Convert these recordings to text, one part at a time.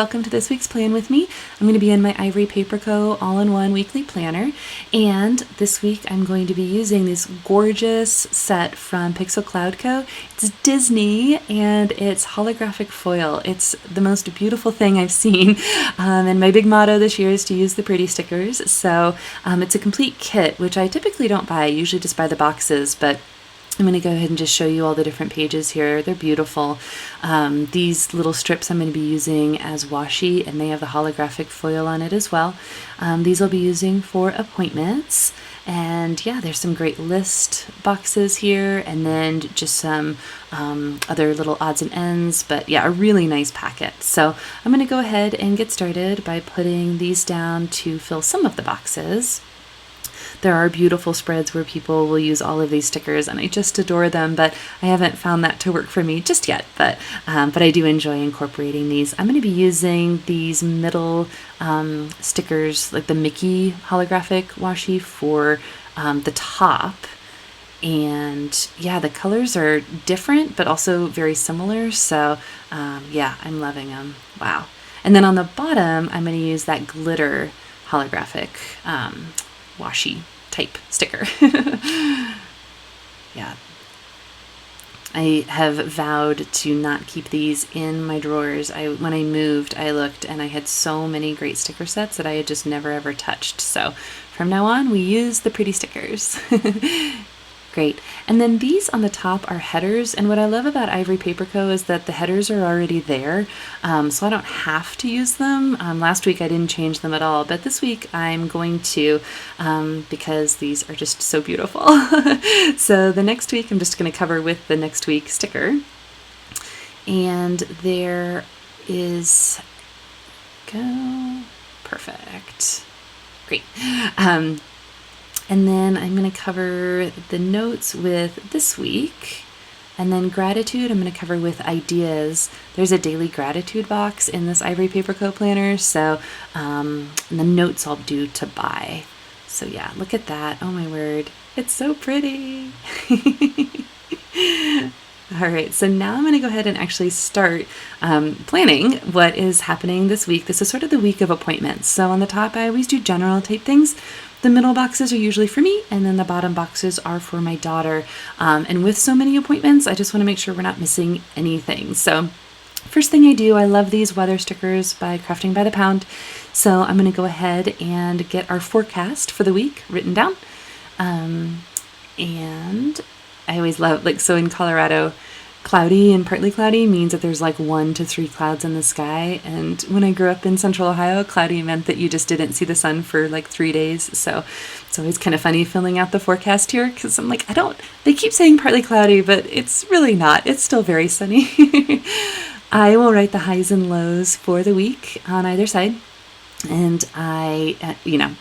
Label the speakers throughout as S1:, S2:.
S1: welcome to this week's Plan With Me. I'm going to be in my Ivory Paper Co. all-in-one weekly planner, and this week I'm going to be using this gorgeous set from Pixel Cloud Co. It's Disney, and it's holographic foil. It's the most beautiful thing I've seen, and my big motto this year is to use the pretty stickers, so it's a complete kit, which I typically don't buy. I usually just buy the boxes, but I'm going to go ahead and just show you all the different pages here. They're beautiful. These little strips I'm going to be using as washi, and they have the holographic foil on it as well. These I'll be using for appointments. And yeah, there's some great list boxes here, and then just some other little odds and ends, but yeah, a really nice packet. So I'm going to go ahead and get started by putting these down to fill some of the boxes. There are beautiful spreads where people will use all of these stickers, and I just adore them, but I haven't found that to work for me just yet, but I do enjoy incorporating these. I'm going to be using these middle stickers, like the Mickey holographic washi for the top, and yeah, the colors are different, but also very similar, so yeah, I'm loving them. Wow. And then on the bottom, I'm going to use that glitter holographic washi type sticker. Yeah. I have vowed to not keep these in my drawers. When I moved, I looked and I had so many great sticker sets that I had just never ever touched. So from now on, we use the pretty stickers. Great. And then these on the top are headers, and what I love about Ivory Paper Co. is that the headers are already there, so I don't have to use them. Last week I didn't change them at all, but this week I'm going to, because these are just so beautiful. So the next week I'm just going to cover with the next week sticker, and there is, go, perfect, great. And then I'm going to cover the notes with this week, and then gratitude I'm going to cover with ideas. There's a daily gratitude box in this Ivory Paper Co. planner, so and the notes I'll do to buy. So yeah, look at that. Oh my word, it's so pretty. All right, so now I'm going to go ahead and actually start planning what is happening this week. This is sort of the week of appointments. So on the top, I always do general type things. The middle boxes are usually for me, and then the bottom boxes are for my daughter. And with so many appointments, I just want to make sure we're not missing anything. So first thing I do, I love these weather stickers by Crafting by the Pound. So I'm going to go ahead and get our forecast for the week written down. And I always love, like, so in Colorado, cloudy and partly cloudy means that there's like 1 to 3 clouds in the sky. And when I grew up in Central Ohio, cloudy meant that you just didn't see the sun for like 3 days. So it's always kind of funny filling out the forecast here, because I'm like, they keep saying partly cloudy, but it's really not. It's still very sunny. I will write the highs and lows for the week on either side. And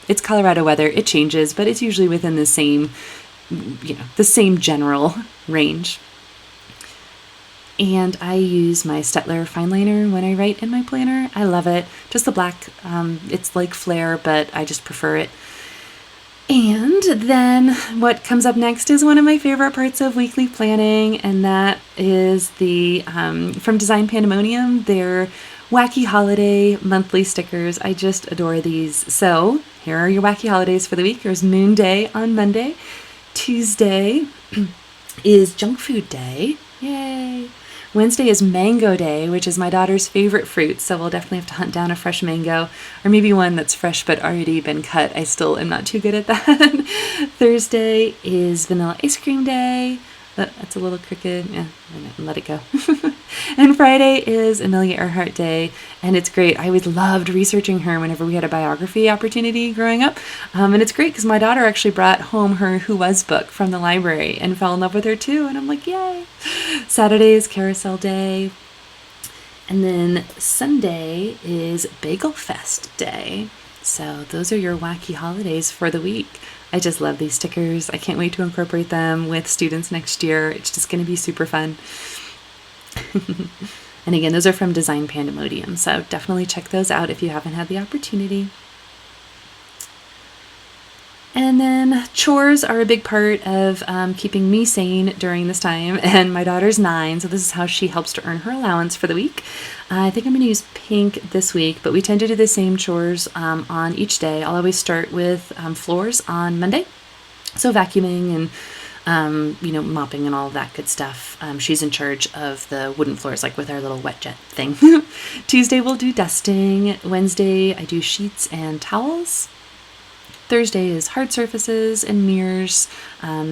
S1: it's Colorado weather. It changes, but it's usually within the same general range. And I use my Staedtler fine liner when I write in my planner. I love it. Just the black. It's like flare, but I just prefer it. And then what comes up next is one of my favorite parts of weekly planning, and that is the from Design Pandemonium, their Wacky Holiday monthly stickers. I just adore these. So here are your wacky holidays for the week. There's Moon Day on Monday. Tuesday is Junk Food Day. Yay! Wednesday is Mango Day, which is my daughter's favorite fruit, so we'll definitely have to hunt down a fresh mango, or maybe one that's fresh but already been cut. I still am not too good at that. Thursday is Vanilla Ice Cream Day. That's a little crooked. Yeah, let it go. And Friday is Amelia Earhart Day, and it's great. I always loved researching her whenever we had a biography opportunity growing up, and it's great because my daughter actually brought home her Who Was book from the library and fell in love with her too, and I'm like, yay! Saturday is Carousel Day, and then Sunday is Bagel Fest Day. So those are your wacky holidays for the week. I just love these stickers. I can't wait to incorporate them with students next year. It's just going to be super fun. And again, those are from Design Pandemonium, so definitely check those out if you haven't had the opportunity. And then chores are a big part of keeping me sane during this time. And my daughter's 9, so this is how she helps to earn her allowance for the week. I think I'm going to use pink this week, but we tend to do the same chores on each day. I'll always start with floors on Monday, so vacuuming and mopping and all of that good stuff. She's in charge of the wooden floors, like with our little wet jet thing. Tuesday we'll do dusting. Wednesday I do sheets and towels. Thursday is hard surfaces and mirrors.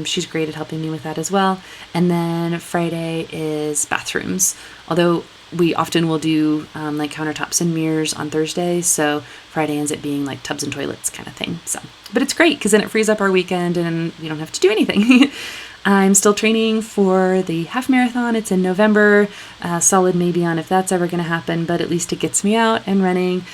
S1: She's great at helping me with that as well. And then Friday is bathrooms, although we often will do like countertops and mirrors on Thursday, so Friday ends up being like tubs and toilets kind of thing. So, but it's great because then it frees up our weekend and we don't have to do anything. I'm still training for the half marathon. It's in November. Solid maybe on if that's ever going to happen, but at least it gets me out and running.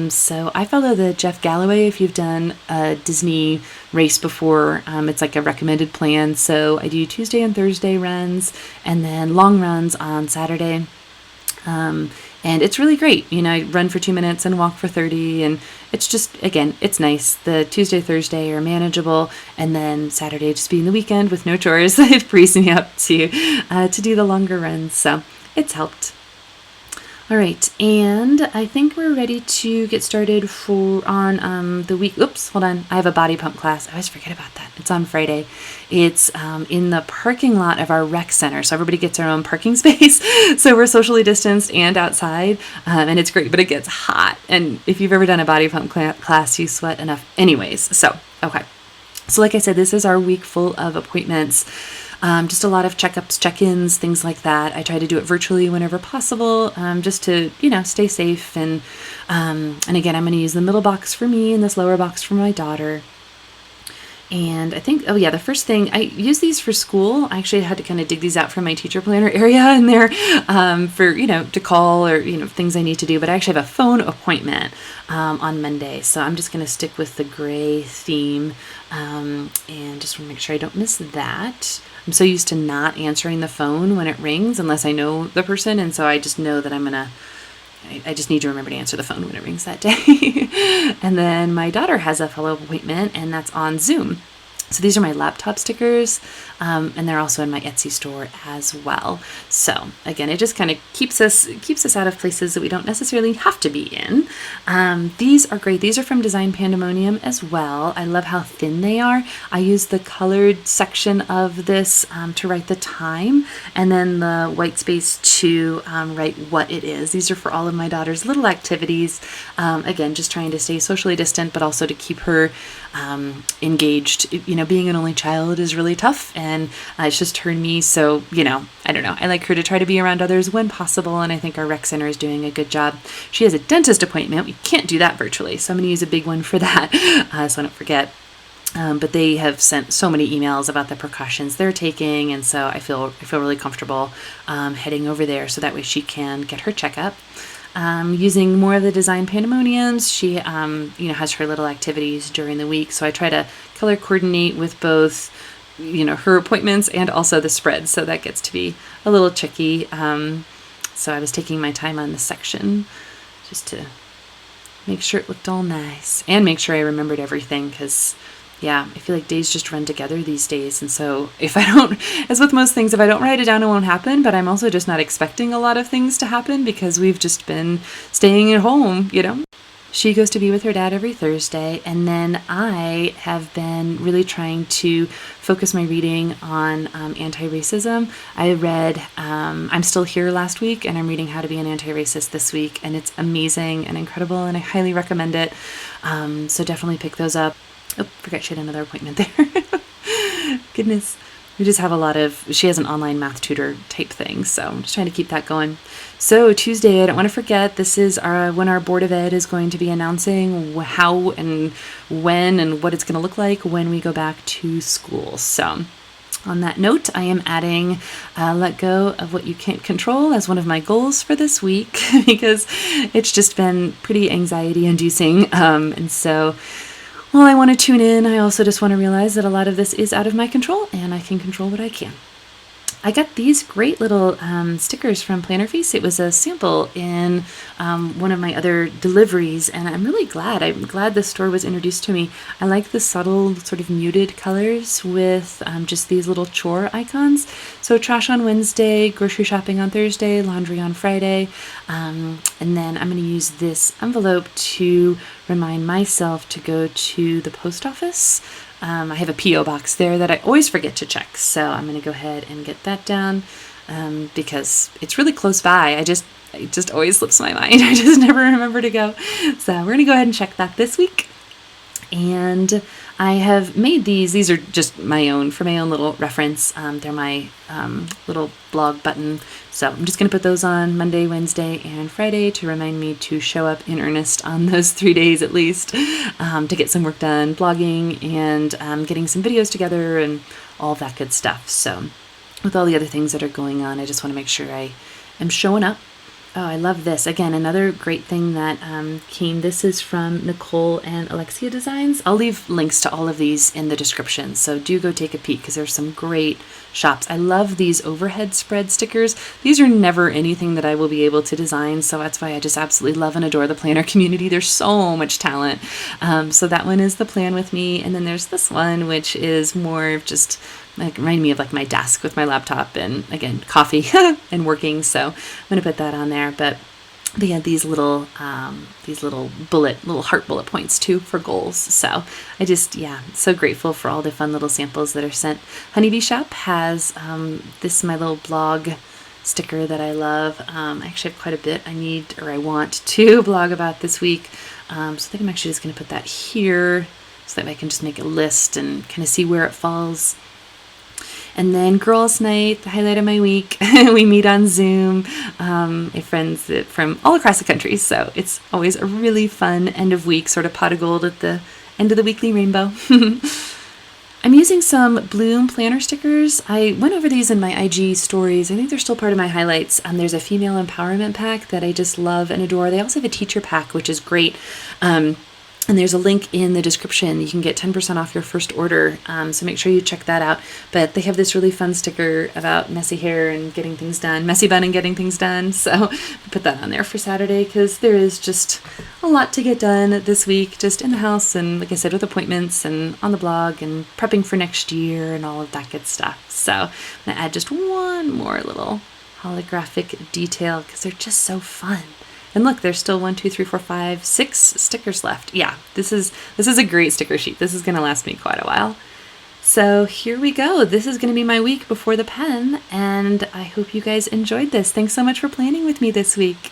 S1: So I follow the Jeff Galloway. If you've done a Disney race before, it's like a recommended plan. So I do Tuesday and Thursday runs and then long runs on Saturday. And it's really great. I run for 2 minutes and walk for 30, and it's just, again, it's nice. The Tuesday, Thursday are manageable, and then Saturday just being the weekend with no chores, it frees me up to do the longer runs. So it's helped. All right, and I think we're ready to get started on the week. Oops, hold on. I have a body pump class. I always forget about that. It's on Friday. It's in the parking lot of our rec center, so everybody gets their own parking space. So we're socially distanced and outside, and it's great, but it gets hot. And if you've ever done a body pump class, you sweat enough anyways. So, okay. So like I said, this is our week full of appointments. Just a lot of checkups, check-ins, things like that. I try to do it virtually whenever possible, just to, stay safe. And again, I'm going to use the middle box for me and this lower box for my daughter. And I think, the first thing, I use these for school. I actually had to kind of dig these out from my teacher planner area in there for, to call or, things I need to do. But I actually have a phone appointment on Monday. So I'm just going to stick with the gray theme and just want to make sure I don't miss that. I'm so used to not answering the phone when it rings unless I know the person. And so I just know that I just need to remember to answer the phone when it rings that day. And then my daughter has a follow-up appointment, and that's on Zoom. So these are my laptop stickers, and they're also in my Etsy store as well. So again, it just kind of keeps us out of places that we don't necessarily have to be in. These are great. These are from Design Pandemonium as well. I love how thin they are. I use the colored section of this to write the time, and then the white space to write what it is. These are for all of my daughter's little activities. Again, just trying to stay socially distant, but also to keep her engaged. Being an only child is really tough, and it's just turned me so, I don't know. I like her to try to be around others when possible, and I think our rec center is doing a good job. She has a dentist appointment. We can't do that virtually, so I'm going to use a big one for that, so I don't forget. But they have sent so many emails about the precautions they're taking, and so I feel really comfortable heading over there so that way she can get her checkup. Using more of the Design Pandemoniums, she has her little activities during the week, so I try to color coordinate with both her appointments and also the spread, so that gets to be a little tricky. So I was taking my time on this section just to make sure it looked all nice and make sure I remembered everything, because I feel like days just run together these days. And so if I don't, as with most things, if I don't write it down, it won't happen. But I'm also just not expecting a lot of things to happen because we've just been staying at home, She goes to be with her dad every Thursday. And then I have been really trying to focus my reading on anti-racism. I read I'm Still Here last week, and I'm reading How to Be an Anti-Racist this week. And it's amazing and incredible, and I highly recommend it. So definitely pick those up. Oh, forgot she had another appointment there. Goodness. We just have she has an online math tutor type thing, so I'm just trying to keep that going. So Tuesday, I don't want to forget, this is when our Board of Ed is going to be announcing how and when and what it's going to look like when we go back to school. So on that note, I am adding let go of what you can't control as one of my goals for this week because it's just been pretty anxiety inducing. And so while I want to tune in, I also just want to realize that a lot of this is out of my control and I can control what I can. I got these great little stickers from Planner Feast. It was a sample in one of my other deliveries, and I'm really glad. I'm glad the store was introduced to me. I like the subtle, sort of muted colors with just these little chore icons. So trash on Wednesday, grocery shopping on Thursday, laundry on Friday, and then I'm going to use this envelope to remind myself to go to the post office. I have a P.O. box there that I always forget to check, so I'm going to go ahead and get that down because it's really close by. It just always slips my mind. I just never remember to go. So we're going to go ahead and check that this week. And I have made these. These are just my own, for my own little reference. They're my little blog button. So I'm just going to put those on Monday, Wednesday, and Friday to remind me to show up in earnest on those 3 days at least to get some work done, blogging, and getting some videos together and all that good stuff. So with all the other things that are going on, I just want to make sure I am showing up. Oh, I love this. Again, another great thing that came. This is from Nicole and Alexia Designs. I'll leave links to all of these in the description, so do go take a peek because there's some great shops. I love these overhead spread stickers. These are never anything that I will be able to design, so that's why I just absolutely love and adore the planner community. There's so much talent. So that one is the Plan With Me, and then there's this one, which is more just like remind me of like my desk with my laptop and again coffee and working. So I'm gonna put that on there. But they had these little heart bullet points too for goals. So I just so grateful for all the fun little samples that are sent. Honeybee Shop has this my little blog sticker that I love. I actually have quite a bit I want to blog about this week. So I think I'm actually just gonna put that here so that I can just make a list and kind of see where it falls. And then Girls Night, the highlight of my week. We meet on Zoom. I have friends from all across the country, so it's always a really fun end of week, sort of pot of gold at the end of the weekly rainbow. I'm using some Bloom planner stickers. I went over these in my IG stories. I think they're still part of my highlights. There's a female empowerment pack that I just love and adore. They also have a teacher pack, which is great. And there's a link in the description. You can get 10% off your first order, so make sure you check that out. But they have this really fun sticker about messy hair and getting things done, messy bun and getting things done. So I put that on there for Saturday because there is just a lot to get done this week, just in the house and, like I said, with appointments and on the blog and prepping for next year and all of that good stuff. So I'm going to add just one more little holographic detail because they're just so fun. And look, there's still 6 stickers left. Yeah, this is a great sticker sheet. This is going to last me quite a while. So here we go. This is going to be my week before the pen, and I hope you guys enjoyed this. Thanks so much for planning with me this week.